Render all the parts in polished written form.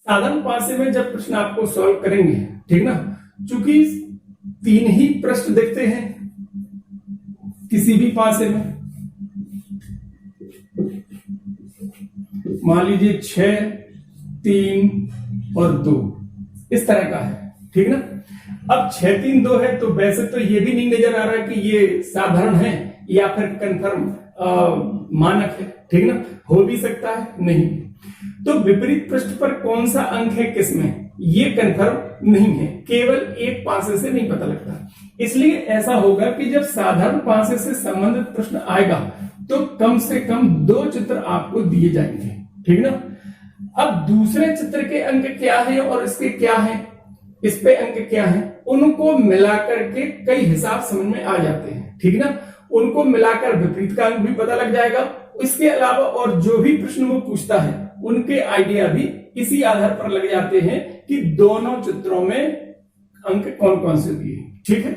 साधारण पासे में जब प्रश्न आपको सॉल्व करेंगे, ठीक ना, चूंकि 3 ही पृष्ठ देखते हैं किसी भी पासे में, मान लीजिए 6, 3 और 2 इस तरह का है, ठीक ना। अब 6, 3, 2 है तो वैसे तो ये भी नहीं नजर आ रहा कि ये साधारण है या फिर कन्फर्म मानक है, ठीक ना, हो भी सकता है नहीं। तो विपरीत पृष्ठ पर कौन सा अंक है किसमें, ये कन्फर्म नहीं है, केवल एक पासे से नहीं पता लगता। इसलिए ऐसा होगा कि जब साधारण पासे से संबंधित प्रश्न आएगा तो कम से कम 2 चित्र आपको दिए जाएंगे, ठीक ना। अब दूसरे चित्र के अंक क्या है और इसके क्या है, इस पे अंक क्या है, उनको मिलाकर के कई हिसाब समझ में आ जाते हैं, ठीक ना। उनको मिलाकर विपरीत का अंक भी पता लग जाएगा। इसके अलावा और जो भी प्रश्न वो पूछता है उनके आइडिया भी इसी आधार पर लग जाते हैं कि दोनों चित्रों में अंक कौन कौन से दिए, ठीक है।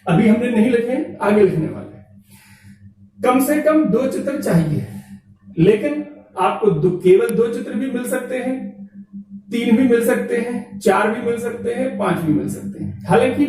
अभी हमने नहीं लिखे, आगे लिखने वाले। कम से कम 2 चित्र चाहिए, लेकिन आपको केवल 2 चित्र भी मिल सकते हैं, 3 भी मिल सकते हैं, 4 भी मिल सकते हैं, 5 भी मिल सकते हैं। हालांकि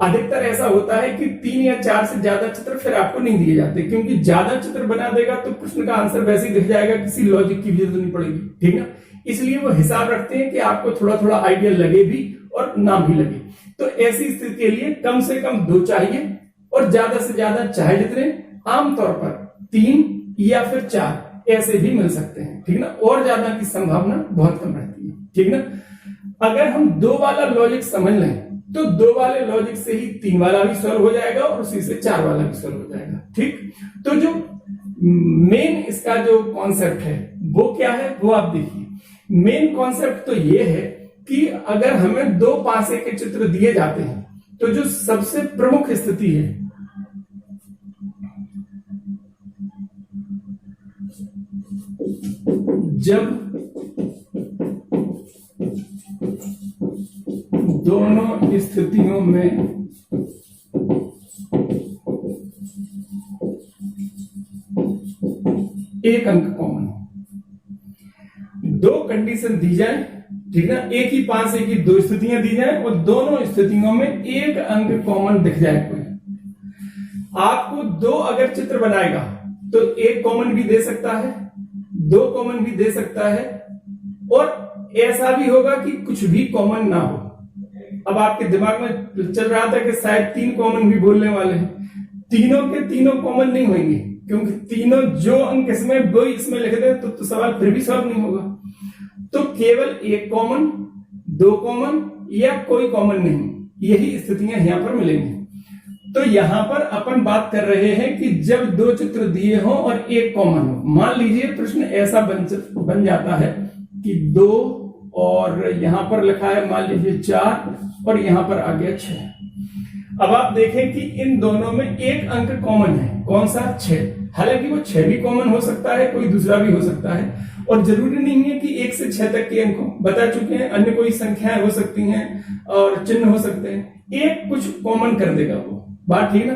अधिकतर ऐसा होता है कि 3 या 4 से ज्यादा चित्र फिर आपको नहीं दिए जाते, क्योंकि ज्यादा चित्र बना देगा तो प्रश्न का आंसर वैसे ही दिख जाएगा, किसी लॉजिक की भी जरूरत नहीं पड़ेगी, ठीक ना। इसलिए वो हिसाब रखते हैं कि आपको थोड़ा थोड़ा आइडिया लगे भी और ना भी लगे। तो ऐसी स्थिति के लिए कम से कम 2 चाहिए, और ज्यादा से ज्यादा चाहे जितने, आमतौर पर 3 या फिर 4 ऐसे भी मिल सकते हैं, ठीक ना। और ज्यादा की संभावना बहुत कम रहती है, ठीक ना। अगर हम 2 वाला लॉजिक समझ लें तो 2 वाले लॉजिक से ही 3 वाला भी सॉल्व हो जाएगा और उसी से 4 वाला भी सॉल्व हो जाएगा, ठीक। तो जो मेन इसका जो कॉन्सेप्ट है वो क्या है, वो आप देखिए। मेन कॉन्सेप्ट तो ये है कि अगर हमें 2 पासे के चित्र दिए जाते हैं तो जो सबसे प्रमुख स्थिति है, जब दोनों स्थितियों में एक अंक कॉमन हो, 2 कंडीशन दी जाए, ठीक ना, एक ही पासे की 2 स्थितियां दी जाए और दोनों स्थितियों में एक अंक कॉमन दिख जाए कोई। आपको 2 अगर चित्र बनाएगा तो एक कॉमन भी दे सकता है, 2 कॉमन भी दे सकता है, और ऐसा भी होगा कि कुछ भी कॉमन ना हो। अब आपके दिमाग में चल रहा था कि शायद 3 कॉमन भी बोलने वाले हैं, तीनों के तीनों कॉमन नहीं होंगे, क्योंकि तीनों जो अंक इसमें वो इसमें लिख दे तो सवाल फिर भी सॉल्व नहीं होगा। तो केवल एक कॉमन, 2 कॉमन या कोई कॉमन नहीं, यही स्थितियां यहां पर मिलेंगी। तो यहां पर अपन बात कर रहे हैं कि जब 2 चित्र दिए हो और एक कॉमन हो। मान लीजिए प्रश्न ऐसा बन जाता है कि 2 और यहां पर लिखा है मान लीजिए 4 और यहां पर आ गया 6। अब आप देखें कि इन दोनों में एक अंक कॉमन है, कौन सा, 6। हालांकि वो 6 भी कॉमन हो सकता है, कोई दूसरा भी हो सकता है, और जरूरी नहीं है कि 1 से 6 तक के अंक हो, बता चुके हैं। अन्य कोई संख्याएं हो सकती हैं और चिन्ह हो सकते हैं, एक कुछ कॉमन कर देगा वो बात, ठीक ना।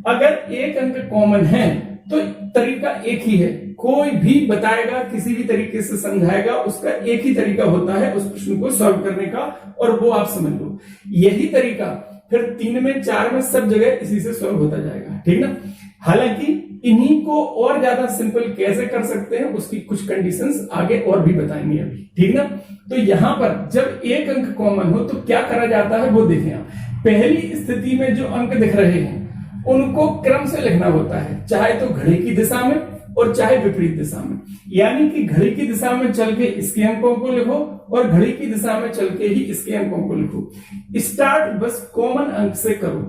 अगर एक अंक कॉमन है तो तरीका एक ही है, कोई भी बताएगा, किसी भी तरीके से समझाएगा, उसका एक ही तरीका होता है उस प्रश्न को सॉल्व करने का, और वो आप समझ लो। यही तरीका फिर 3 में 4 में सब जगह इसी से सॉल्व होता जाएगा, ठीक ना। हालांकि इन्हीं को और ज्यादा सिंपल कैसे कर सकते हैं उसकी कुछ कंडीशंस आगे और भी बताएंगे अभी, ठीक ना। तो यहां पर जब एक अंक कॉमन हो तो क्या करा जाता है वो देखें आप। पहली स्थिति में जो अंक दिख रहे हैं उनको क्रम से लिखना होता है, चाहे तो घड़ी की दिशा में और चाहे विपरीत दिशा में। यानी कि घड़ी की दिशा में चल के इसके अंकों को लिखो और घड़ी की दिशा में चल के ही इसके अंकों को लिखो। स्टार्ट बस कॉमन अंक से करो।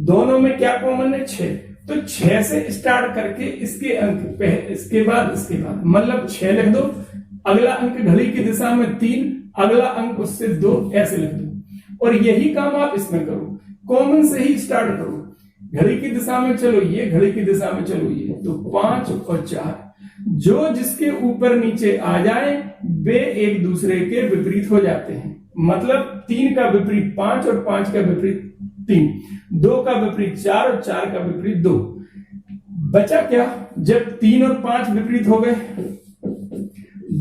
दोनों में क्या कॉमन है, 6, तो 6 से स्टार्ट करके इसके अंक इसके बाद मतलब 6 लिख दो, अगला अंक घड़ी की दिशा में 3, अगला अंक उससे 2, ऐसे लिख दो। और यही काम आप इसमें करो, कॉमन से ही स्टार्ट करो। घड़ी की दिशा में चलो ये, घड़ी की दिशा में चलो ये, तो 5 और 4 जो जिसके ऊपर नीचे आ जाए वे एक दूसरे के विपरीत हो जाते हैं। मतलब 3 का विपरीत 5 और 5 का विपरीत 3, 2 का विपरीत 4 और 4 का विपरीत 2। बचा क्या, जब 3 और 5 विपरीत हो गए,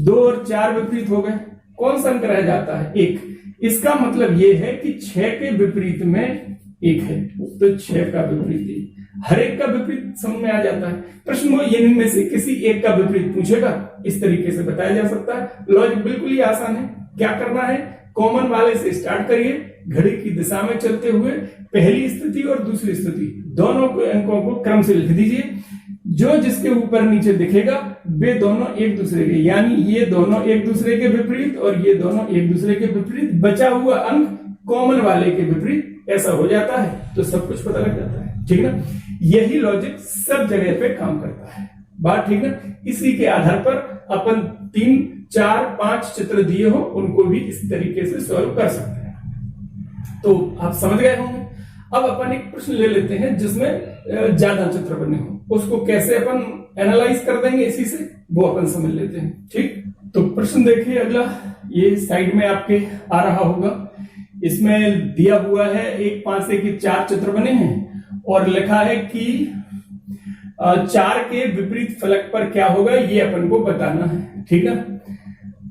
2 और 4 विपरीत हो गए, कौन सा अंक रह जाता है? 1। इसका मतलब ये है कि 6 के विपरीत में 1 है, तो 6 का विपरीत 1। हर एक का विपरीत समझ में आ जाता है। प्रश्न को इनमें से किसी एक का विपरीत पूछेगा, इस तरीके से बताया जा सकता है। लॉजिक बिल्कुल ही आसान है। क्या करना है? कॉमन वाले से स्टार्ट करिए, घड़ी की दिशा में चलते हुए पहली स्थिति और दूसरी स्थिति दोनों को अंकों को क्रम से लिख दीजिए। जो जिसके ऊपर नीचे दिखेगा वे दोनों एक दूसरे के, यानी ये दोनों एक दूसरे के विपरीत और ये दोनों एक दूसरे के विपरीत, बचा हुआ अंक कॉमन वाले के विपरीत, ऐसा हो जाता है तो सब कुछ पता लग जाता है। ठीक ना? यही लॉजिक सब जगह पे काम करता है। बात ठीक ना? इसी के आधार पर अपन 3, 4, 5 चित्र दिए हो उनको भी इस तरीके से सॉल्व कर सकते हैं। तो आप समझ गए होंगे। अब अपन एक प्रश्न ले लेते हैं जिसमें ज्यादा चित्र बने हो, उसको कैसे अपन एनालाइज कर देंगे इसी से, वो अपन समझ लेते हैं। ठीक, तो प्रश्न देखिए अगला, ये साइड में आपके आ रहा होगा। इसमें दिया हुआ है 1, 5 से कि 4 चित्र बने हैं और लिखा है कि 4 के विपरीत फलक पर क्या होगा ये अपन को बताना है। ठीक है,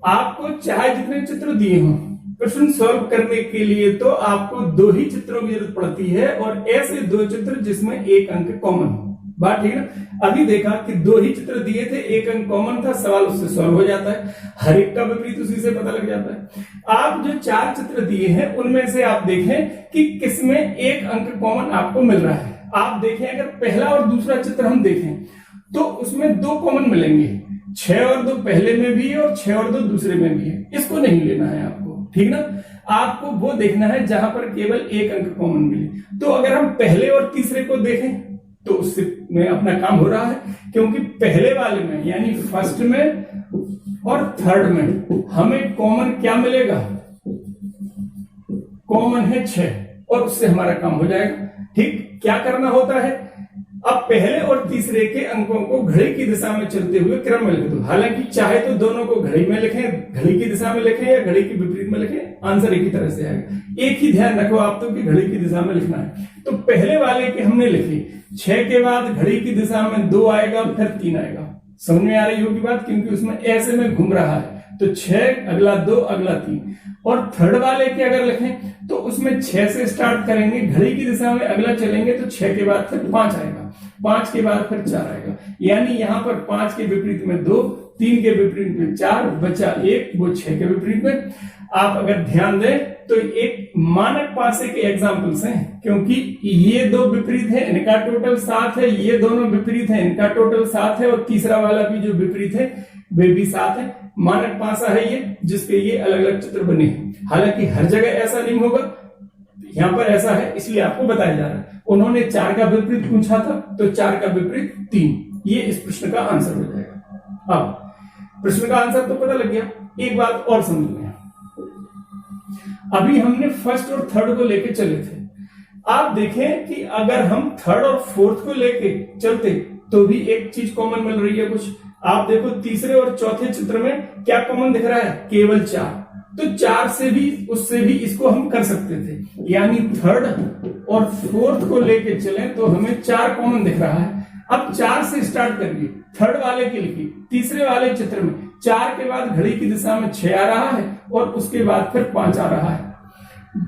आपको चाहे जितने चित्र दिए हों, प्रश्न सॉल्व करने के लिए तो आपको 2 ही चित्रों की जरूरत पड़ती है और ऐसे 2 चित्र जिसमें 1 अंक कॉमन हो। बात ठीक है। अभी देखा कि 2 ही चित्र दिए थे, 1 अंक कॉमन था, सवाल उससे सॉल्व हो जाता है। हर एक का विपरीत उसी से पता लग जाता है। आप जो 4 चित्र दिए हैं उनमें से आप देखें कि किसमें 1 अंक कॉमन आपको मिल रहा है। आप देखें अगर पहला और दूसरा चित्र हम देखें तो उसमें 2 कॉमन मिलेंगे, 6 और 2 पहले में भी है और 6 और 2 दूसरे में भी है। इसको नहीं लेना है आपको। ठीक ना? आपको वो देखना है जहां पर केवल 1 अंक कॉमन मिले। तो अगर हम पहले और तीसरे को देखें तो उससे में अपना काम हो रहा है, क्योंकि पहले वाले में यानी फर्स्ट में और थर्ड में हमें कॉमन क्या मिलेगा? कॉमन है 6 और उससे हमारा काम हो जाएगा। ठीक, क्या करना होता है? अब पहले और तीसरे के अंकों को घड़ी की दिशा में चलते हुए क्रम में लिख दो। हालांकि चाहे तो दोनों को घड़ी में लिखें, घड़ी की दिशा में लिखें या घड़ी के विपरीत में लिखें, आंसर एक ही तरह से आएगा। एक ही ध्यान रखो आप तो कि घड़ी की दिशा में लिखना है। तो पहले वाले के हमने लिखे, 6 के बाद घड़ी की दिशा में 2 आएगा, फिर 3 आएगा। समझ में आ रही होगी बात, क्योंकि उसमें ऐसे में घूम रहा है। तो 6 अगला 2 अगला 3। और थर्ड वाले के अगर लिखें तो उसमें 6 से स्टार्ट करेंगे, घड़ी की दिशा में अगला चलेंगे तो 6 के बाद फिर 5 आएगा, 5 के बाद फिर 4 आएगा। यानी यहां पर 5 के विपरीत में 2, 3 के विपरीत में 4, बचा 1, वो 6 के विपरीत में। आप अगर ध्यान दें तो एक मानक पासे के एग्जाम्पल्स हैं, क्योंकि ये 2 विपरीत है, इनका टोटल 7 है, ये दोनों विपरीत है, इनका टोटल 7 है, और तीसरा वाला भी जो विपरीत है वे भी 7 है। मानक पासा है ये, जिसके ये अलग अलग चित्र बने हैं। हालांकि हर जगह ऐसा नहीं होगा, यहां पर ऐसा है इसलिए आपको बताया जा रहा है। उन्होंने 4 का विपरीत पूछा था तो 4 का विपरीत 3, ये इस प्रश्न का आंसर हो जाएगा। अब प्रश्न का आंसर तो पता लग गया। एक बात और समझ लें, अभी हमने फर्स्ट और थर्ड को लेके चले थे। आप देखें कि अगर हम थर्ड और फोर्थ को लेके चलते तो भी एक चीज कॉमन मिल रही है कुछ। आप देखो तीसरे और चौथे चित्र में क्या कॉमन दिख रहा है? केवल 4। तो 4 से भी उससे भी इसको हम कर सकते थे, यानी थर्ड और फोर्थ को लेके चले तो हमें 4 कॉमन दिख रहा है। अब 4 से स्टार्ट करिए, थर्ड वाले के लिखिए, तीसरे वाले चित्र में 4 के बाद घड़ी की दिशा में 6 आ रहा है और उसके बाद फिर 5 आ रहा है।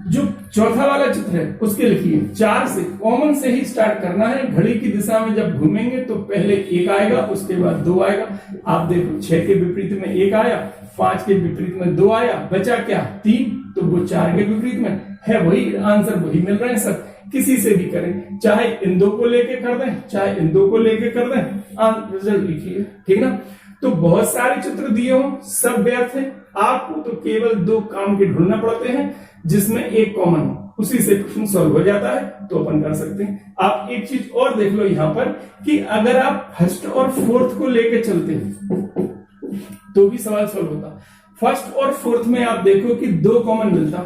जो चौथा वाला चित्र है उसके लिखिए, 4 से कॉमन से ही स्टार्ट करना है। घड़ी की दिशा में जब घूमेंगे तो पहले 1 आएगा, उसके बाद 2 आएगा। आप देखो 6 के विपरीत में 1 आया, 5 के विपरीत में 2 आया, बचा क्या? 3। तो वो 4 के विपरीत में है, वही आंसर वही मिल रहे हैं सब। किसी से भी करें, चाहे इन 2 को लेके कर दें, चाहे इन 2 को लेके कर दें, रिजल्ट लिखिए। ठीक ना? तो बहुत सारे चित्र दिए हो, सब व्यर्थ है। आपको तो केवल 2 काम के ढूंढना पड़ते हैं जिसमें एक कॉमन हो, उसी से प्रश्न सॉल्व हो जाता है। तो अपन कर सकते हैं। आप एक चीज और देख लो यहां पर कि अगर आप फर्स्ट और फोर्थ को लेके चलते हैं तो भी सवाल सॉल्व होता। फर्स्ट और फोर्थ में आप देखो कि 2 कॉमन मिलता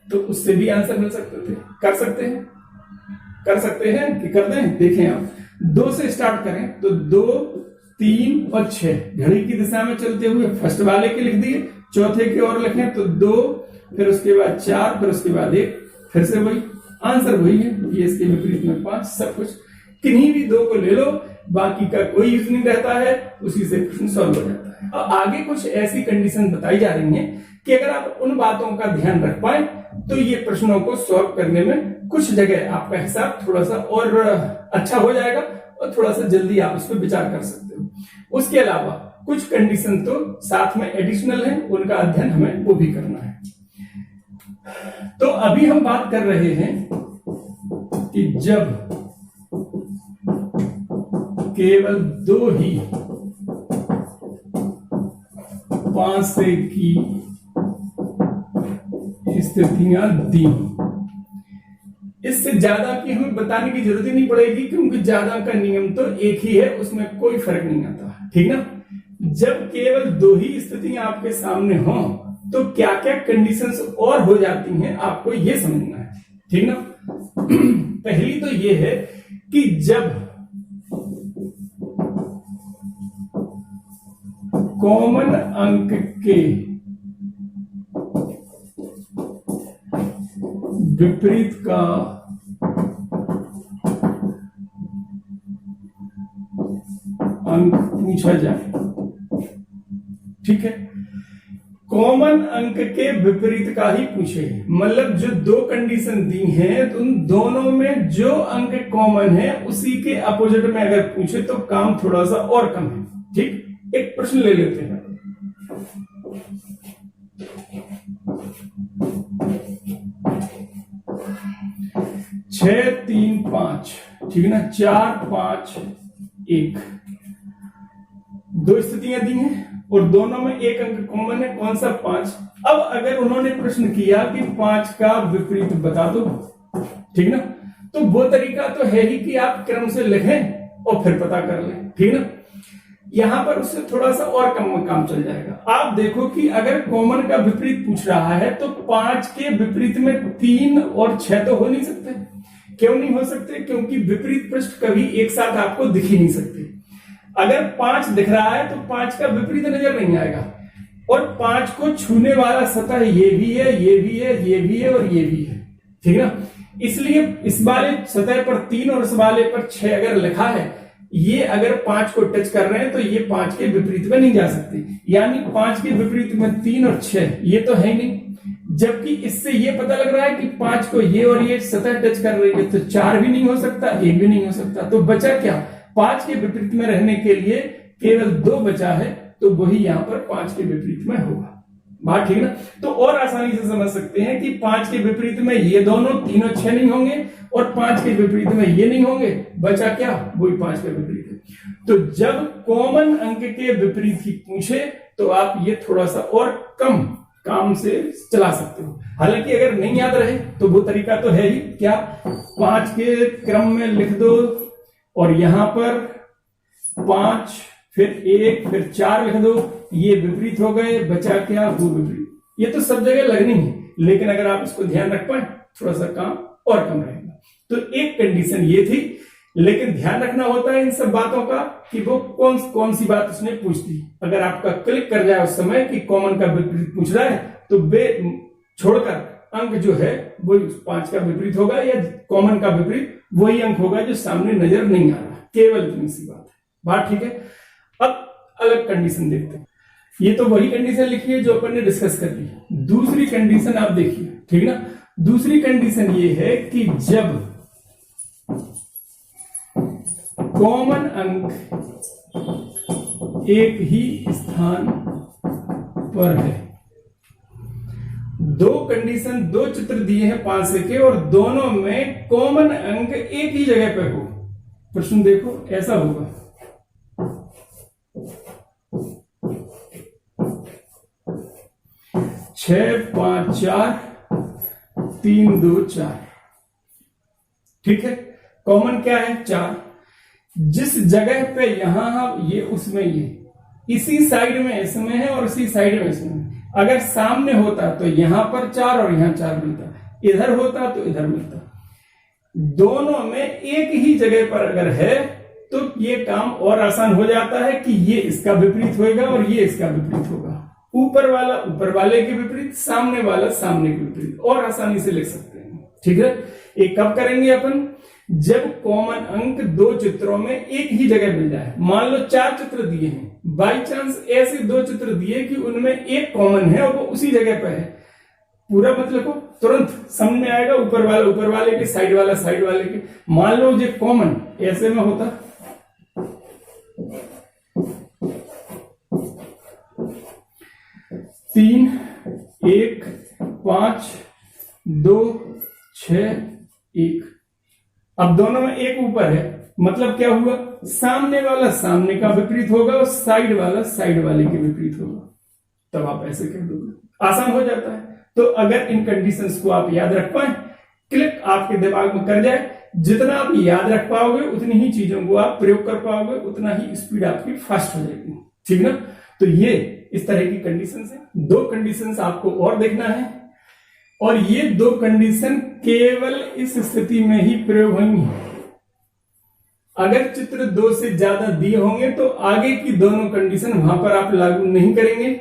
तो उससे भी आंसर मिल सकते थे। कर सकते हैं, कर सकते हैं कि कर दें? देखें आप 2 से स्टार्ट करें तो 2, 3 और 6 घड़ी की दिशा में चलते हुए फर्स्ट वाले के लिख दिए, चौथे के और लिखें तो 2, फिर उसके बाद 4, फिर उसके बाद 1, फिर से वही आंसर वही है। ये इसके विपरीत में 5, सब कुछ किन्हीं भी 2 को ले लो, बाकी का कोई यूज नहीं रहता है, उसी से प्रश्न सॉल्व हो जाता है। और आगे कुछ ऐसी कंडीशन बताई जा रही हैं कि अगर आप उन बातों का ध्यान रख पाए तो ये प्रश्नों को सॉल्व करने में कुछ जगह आपका हिसाब थोड़ा सा और अच्छा हो जाएगा और थोड़ा सा जल्दी आप इस पर विचार कर सकते हो। उसके अलावा कुछ कंडीशन तो साथ में एडिशनल है, उनका अध्ययन हमें वो भी करना है। तो अभी हम बात कर रहे हैं कि जब केवल दो ही 5 से की स्थितियां दी, इससे ज्यादा की हमें बताने की जरूरत ही नहीं पड़ेगी क्योंकि ज्यादा का नियम तो एक ही है, उसमें कोई फर्क नहीं आता, ठीक ना। जब केवल दो ही स्थितियां आपके सामने हो तो क्या क्या कंडीशंस और हो जाती हैं आपको ये समझना है, ठीक ना। पहली तो ये है कि जब कॉमन अंक के विपरीत का अंक पूछा जाए, ठीक है। कॉमन अंक के विपरीत का ही पूछे, मतलब जो दो कंडीशन दी हैं तो उन दोनों में जो अंक कॉमन है उसी के अपोजिट में अगर पूछे तो काम थोड़ा सा और कम है, ठीक। एक प्रश्न ले लेते हैं। छह 3 5, ठीक है ना, 4 5 1, दो स्थितियां दी हैं और दोनों में एक अंक कॉमन है, कौन सा 5। अब अगर उन्होंने प्रश्न किया कि 5 का विपरीत बता दो, ठीक ना, तो वो तरीका तो है ही कि आप क्रम से लिखें और फिर पता कर लें, ठीक ना। यहां पर उससे थोड़ा सा और कम काम चल जाएगा। आप देखो कि अगर कॉमन का विपरीत पूछ रहा है तो 5 के विपरीत में 3 और 6 तो हो नहीं सकते। क्यों नहीं हो सकते? क्योंकि विपरीत पृष्ठ कभी एक साथ आपको दिख ही नहीं सकते। अगर 5 दिख रहा है तो 5 का विपरीत नजर नहीं आएगा, और 5 को छूने वाला सतह ये भी है, ये भी है, ये भी है और ये भी है, ठीक है ना। इसलिए इस वाले सतह पर 3 और इस वाले पर 6 अगर लिखा है, ये अगर 5 को टच कर रहे हैं तो ये 5 के विपरीत में नहीं जा सकते, यानी 5 के विपरीत में 3 और 6 ये तो है नहीं। जबकि इससे ये पता लग रहा है कि 5 को ये और ये सतह टच कर रही है, तो 4 भी नहीं हो सकता, 1 भी नहीं हो सकता। तो बचा क्या? 5 के विपरीत में रहने के लिए केवल 2 बचा है, तो वही यहां पर 5 के विपरीत में होगा। बात ठीक ना। तो और आसानी से समझ सकते हैं कि 5 के विपरीत में ये दोनों 3 और 6 नहीं होंगे, और 5 के विपरीत में ये नहीं होंगे, बचा क्या? वही 5 के विपरीत है। तो जब कॉमन अंक के विपरीत ही पूछे तो आप ये थोड़ा सा और कम काम से चला सकते हो। हालांकि अगर नहीं याद रहे तो वो तरीका तो है ही, क्या 5 के क्रम में लिख दो और यहां पर 5 फिर 1 फिर 4 लिख दो, ये विपरीत हो गए, बचा क्या? वो विपरीत। ये तो सब जगह लगनी है, लेकिन अगर आप इसको ध्यान रख पाए थोड़ा सा काम और कम रहेगा। तो एक कंडीशन ये थी, लेकिन ध्यान रखना होता है इन सब बातों का कि वो कौन सी बात उसने पूछ दी। अगर आपका क्लिक कर जाए उस समय कि कॉमन का विपरीत पूछ रहा है, तो वे छोड़कर अंक जो है वो 5 का विपरीत होगा, या कॉमन का विपरीत वही अंक होगा जो सामने नजर नहीं आ रहा। केवल इतनी सी बात है। बात ठीक है। अब अलग कंडीशन देखते हैं। ये तो वही कंडीशन लिखी है जो अपन ने डिस्कस कर ली। दूसरी कंडीशन आप देखिए, ठीक ना। दूसरी कंडीशन ये है कि जब कॉमन अंक एक ही स्थान पर है, दो कंडीशन, दो चित्र दिए हैं 5 के, और दोनों में कॉमन अंक एक ही जगह पर हो। प्रश्न देखो ऐसा होगा, 6 5 4 3 2 4, ठीक है। कॉमन क्या है? 4। जिस जगह पे यहां ये उसमें ये, इसी साइड में इसमें है और इसी साइड में इसमें। अगर सामने होता तो यहां पर 4 और यहां 4 मिलता, इधर होता तो इधर मिलता। दोनों में एक ही जगह पर अगर है तो ये काम और आसान हो जाता है कि ये इसका विपरीत होगा और ये इसका विपरीत होगा। ऊपर वाला ऊपर वाले के विपरीत, सामने वाला सामने के विपरीत, और आसानी से लिख सकते हैं, ठीक है। एक कब करेंगे अपन? जब कॉमन अंक दो चित्रों में एक ही जगह मिल जाए। मान लो 4 चित्र दिए हैं, बाई चांस ऐसे दो चित्र दिए कि उनमें एक कॉमन है और वो उसी जगह पर है, पूरा मतलब को तुरंत समझ में आएगा, ऊपर वाले के, साइड वाला साइड वाले के। मान लो जो कॉमन ऐसे में होता, तीन, एक, 5, 2, 6, 1। अब दोनों में एक ऊपर है, मतलब क्या हुआ, सामने वाला सामने का विपरीत होगा और साइड वाला साइड वाले के विपरीत होगा। तब आप ऐसे कह दोगे, आसान हो जाता है। तो अगर इन कंडीशंस को आप याद रख पाए, क्लिक आपके दिमाग में कर जाए, जितना आप याद रख पाओगे उतनी ही चीजों को आप प्रयोग कर पाओगे, उतना ही स्पीड आपकी फास्ट हो जाएगी, ठीक ना। तो ये इस तरह की कंडीशंस है। दो कंडीशंस आपको और देखना है, और ये दो कंडीशन केवल इस स्थिति में ही प्रयोग होंगी। अगर चित्र दो से ज्यादा दिए होंगे तो आगे की दोनों कंडीशन वहां पर आप लागू नहीं करेंगे।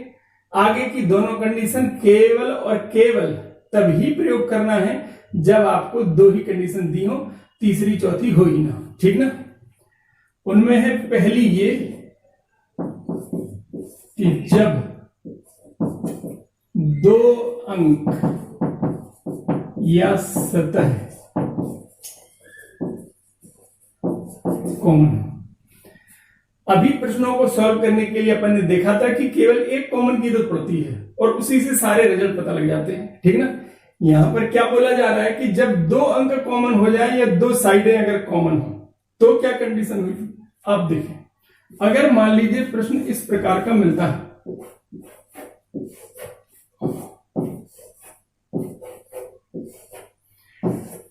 आगे की दोनों कंडीशन केवल और केवल तभी प्रयोग करना है जब आपको दो ही कंडीशन दी हो, तीसरी चौथी हो ही ना, ठीक ना। उनमें है पहली ये कि जब दो अंक या सतह कॉमन। अभी प्रश्नों को सॉल्व करने के लिए अपन ने देखा था कि केवल एक कॉमन की जरूरत पड़ती है और उसी से सारे रिजल्ट पता लग जाते हैं, ठीक ना। यहां पर क्या बोला जा रहा है कि जब दो अंक कॉमन हो जाए या दो साइडें अगर कॉमन हो तो क्या कंडीशन हुई। आप देखें, अगर मान लीजिए प्रश्न इस प्रकार का मिलता है,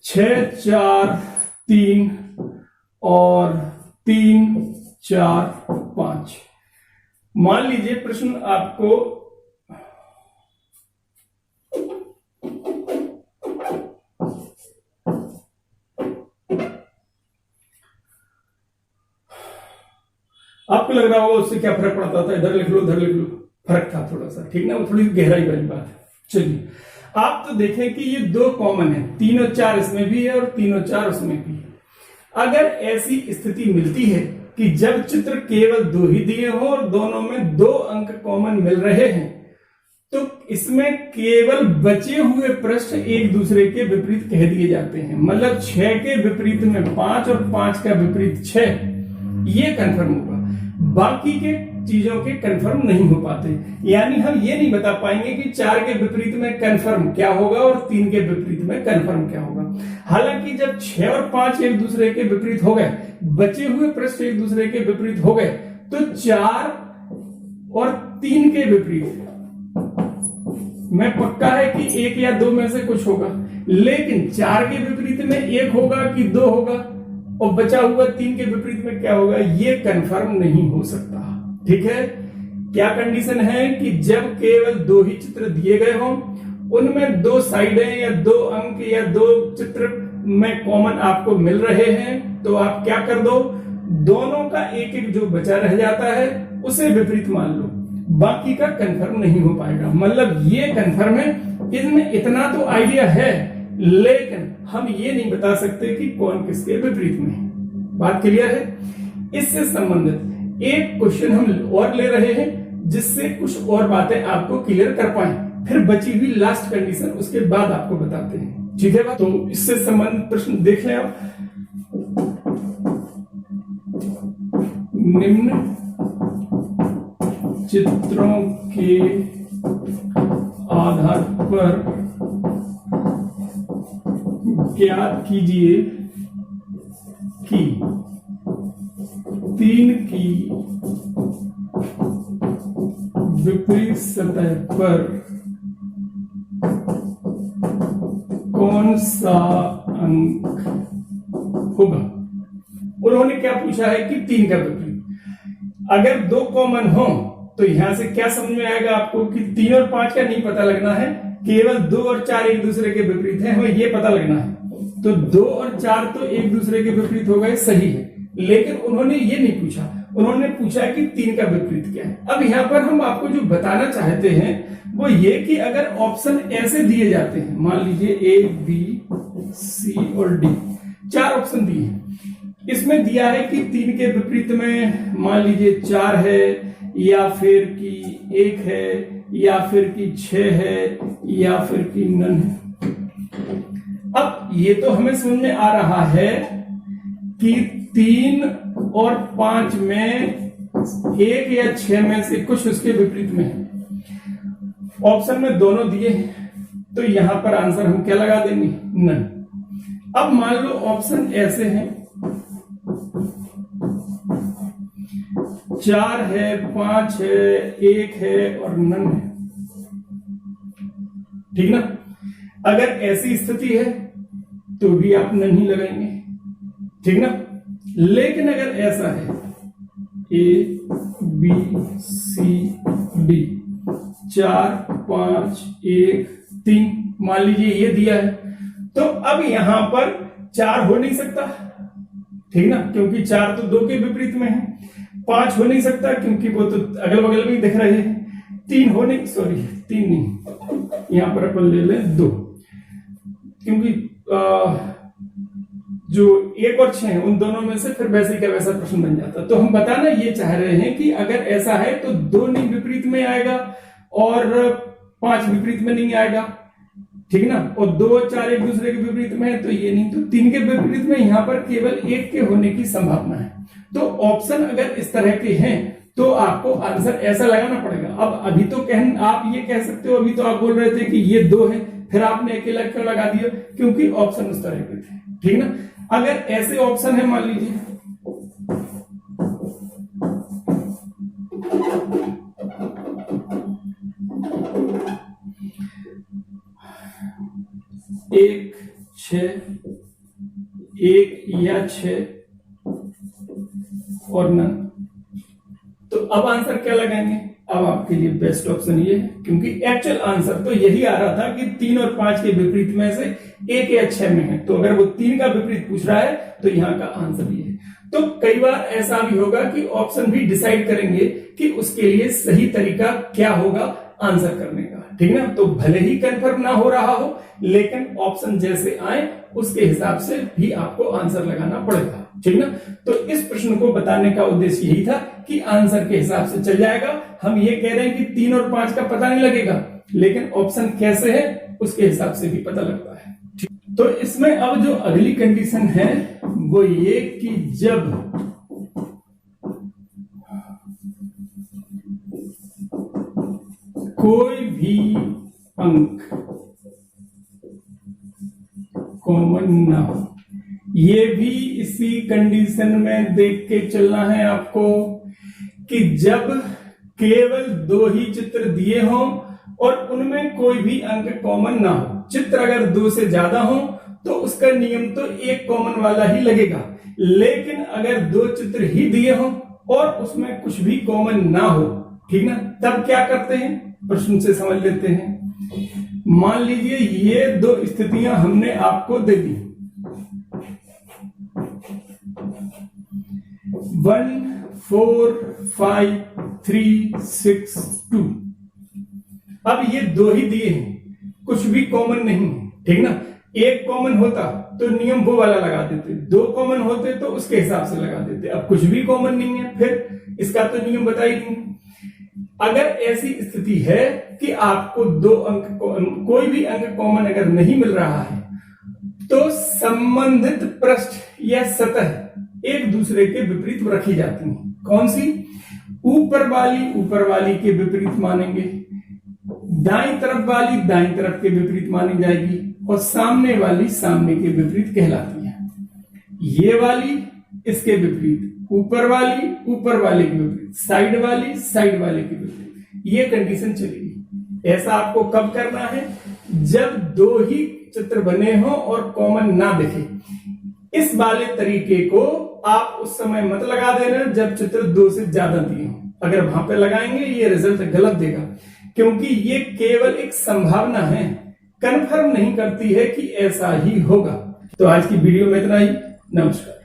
छह, 4, 3 और 3, 4, 5। मान लीजिए प्रश्न आपको आपको लग रहा होगा उससे क्या फर्क पड़ता था, इधर लिख लो उधर लिख लो, फर्क था थोड़ा सा, ठीक ना, वो थोड़ी गहराई वाली बात है। चलिए आप तो देखें कि ये दो कॉमन है, 3 और 4 इसमें भी है और 3 और 4 उसमें भी है। अगर ऐसी स्थिति मिलती है कि जब चित्र केवल दो ही दिए हो और दोनों में दो अंक कॉमन मिल रहे हैं, तो इसमें केवल बचे हुए पृष्ठ एक दूसरे के विपरीत कह दिए जाते हैं। मतलब 6 के विपरीत में 5 और 5 का विपरीत 6, ये कंफर्म होगा। बाकी के चीजों के कंफर्म नहीं हो पाते। यानी हम ये नहीं बता पाएंगे कि 4 के विपरीत में कंफर्म क्या होगा और 3 के विपरीत में कंफर्म क्या होगा। हालांकि जब 6 और 5 एक दूसरे के विपरीत हो गए, बचे हुए पृष्ठ एक दूसरे के विपरीत हो गए, तो 4 और 3 के विपरीत में पक्का है कि 1 या 2 में से कुछ होगा। लेकिन 4 के विपरीत में 1 होगा कि 2 होगा और बचा हुआ 3 के विपरीत में क्या होगा, ये कंफर्म नहीं हो सकता, ठीक है। क्या कंडीशन है कि जब केवल दो ही चित्र दिए गए हों, उनमें दो साइडें या दो अंक या दो चित्र में कॉमन आपको मिल रहे हैं, तो आप क्या कर दो, दोनों का एक एक जो बचा रह जाता है उसे विपरीत मान लो, बाकी का कंफर्म नहीं हो पाएगा। मतलब ये कंफर्म है, इसमें इतना तो आइडिया है, लेकिन हम ये नहीं बता सकते कि कौन किसके विपरीत में। बात क्लियर है। इससे संबंधित एक क्वेश्चन हम और ले रहे हैं जिससे कुछ और बातें आपको क्लियर कर पाए, फिर बची हुई लास्ट कंडीशन उसके बाद आपको बताते हैं, ठीक है। तो इससे संबंधित प्रश्न देख लें आप। निम्न चित्रों के आधार पर ज्ञात कीजिए कि 3 की विपरीत सतह पर कौन सा अंक होगा। उन्होंने क्या पूछा है कि 3 का विपरीत। अगर 2 कॉमन हो तो यहां से क्या समझ में आएगा आपको कि 3 और 5 का नहीं पता लगना है, केवल 2 और 4 एक दूसरे के विपरीत है, हमें यह पता लगना है। तो 2 और 4 तो एक दूसरे के विपरीत हो गए, सही है। लेकिन उन्होंने ये नहीं पूछा, उन्होंने पूछा कि 3 का विपरीत क्या है। अब यहां पर हम आपको जो बताना चाहते हैं वो ये कि अगर ऑप्शन ऐसे दिए जाते हैं, मान लीजिए A, B, C और D, 4 ऑप्शन दिए हैं। इसमें दिया है कि 3 के विपरीत में मान लीजिए 4 है या फिर कि 1 है, या फिर कि 6 है, या फिर कि नन है। अब ये तो हमें समझ में आ रहा है कि 3 और 5 में 1 या 6 में से कुछ उसके विपरीत में है। ऑप्शन में दोनों दिए हैं, तो यहां पर आंसर हम क्या लगा देंगे? नन। अब मान लो ऑप्शन ऐसे हैं, 4 है, 5 है, 1 है और नन है। ठीक ना? अगर ऐसी स्थिति है तो भी आप नन ही लगाएंगे। ठीक ना? लेकिन अगर ऐसा है A B C D 4 5 1 3, मान लीजिए ये दिया है, तो अब यहां पर 4 हो नहीं सकता। ठीक ना? क्योंकि 4 तो 2 के विपरीत में है। 5 हो नहीं सकता क्योंकि वो तो अगल बगल में ही दिख रहे हैं। 3 हो नहीं, सॉरी 3 नहीं, यहां पर अपन ले लें 2, क्योंकि जो 1 और 6 है उन दोनों में से फिर वैसे का वैसा प्रश्न बन जाता। तो हम बताना ये चाह रहे हैं कि अगर ऐसा है तो 2 नहीं विपरीत में आएगा और 5 विपरीत में नहीं आएगा। ठीक ना? और 2 और 4 एक दूसरे के विपरीत में है तो ये नहीं, तो 3 के विपरीत में यहां पर केवल 1 के होने की संभावना है। तो ऑप्शन अगर इस तरह के हैं तो आपको आंसर ऐसा लगाना पड़ेगा। अब अभी तो आप ये कह सकते हो, अभी तो आप बोल रहे थे कि ये 2 है, फिर आपने अकेला क्यों लगा दिया? क्योंकि ऑप्शन उस तरह के थे। ठीक ना? अगर ऐसे ऑप्शन है, मान लीजिए एक 6 1 या 6 और नन, तो अब आंसर क्या लगाएंगे? अब आपके लिए बेस्ट ऑप्शन ये है, क्योंकि एक्चुअल आंसर तो यही आ रहा था कि 3 और 5 के विपरीत में से 1 या 6 में है। तो अगर वो 3 का विपरीत पूछ रहा है तो यहां का आंसर ये है। तो कई बार ऐसा भी होगा कि ऑप्शन भी डिसाइड करेंगे कि उसके लिए सही तरीका क्या होगा आंसर करने का। ठीक ना? तो भले ही कंफर्म ना हो रहा हो, लेकिन ऑप्शन जैसे आए उसके हिसाब से भी आपको आंसर लगाना पड़ेगा। ठीक ना? तो इस प्रश्न को बताने का उद्देश्य यही था कि आंसर के हिसाब से चल जाएगा। हम ये कह रहे हैं कि 3 और 5 का पता नहीं लगेगा, लेकिन ऑप्शन कैसे है उसके हिसाब से भी पता लगता है। तो इसमें अब जो अगली कंडीशन है वो ये कि जब कोई भी अंक कॉमन ना हो, ये भी इसी कंडीशन में देख के चलना है आपको कि जब केवल 2 ही चित्र दिए हों और उनमें कोई भी अंक कॉमन ना हो। चित्र अगर 2 से ज्यादा हो तो उसका नियम तो एक कॉमन वाला ही लगेगा, लेकिन अगर 2 चित्र ही दिए हों और उसमें कुछ भी कॉमन ना हो, ठीक ना, तब क्या करते हैं? प्रश्न से समझ लेते हैं। मान लीजिए ये 2 स्थितियां हमने आपको दे दी, 1 4 5 3 6 2। अब ये 2 ही दिए हैं, कुछ भी कॉमन नहीं है। ठीक ना? एक कॉमन होता तो नियम वो वाला लगा देते, 2 कॉमन होते तो उसके हिसाब से लगा देते। अब कुछ भी कॉमन नहीं है, फिर इसका तो नियम बता ही नहीं। अगर ऐसी स्थिति है कि आपको 2 अंक कोई भी अंक कॉमन अगर नहीं मिल रहा है तो संबंधित पृष्ठ या सतह एक दूसरे के विपरीत रखी जाती हैं। कौन सी? ऊपर वाली के विपरीत मानेंगे, दाईं तरफ वाली दाईं तरफ के विपरीत मानी जाएगी और सामने वाली सामने के विपरीत कहलाती है। ये वाली इसके विपरीत, ऊपर वाले के विपरीत, साइड वाले के विपरीत। ये कंडीशन चलेगी। ऐसा आपको कब करना है? जब 2 ही चित्र बने हों और कॉमन ना दिखे। इस वाले तरीके को आप उस समय मत लगा देना जब चित्र 2 से ज्यादा दिए हों। अगर वहां पे लगाएंगे ये रिजल्ट गलत देगा, क्योंकि ये केवल एक संभावना है, कंफर्म नहीं करती है कि ऐसा ही होगा। तो आज की वीडियो में इतना ही। नमस्कार।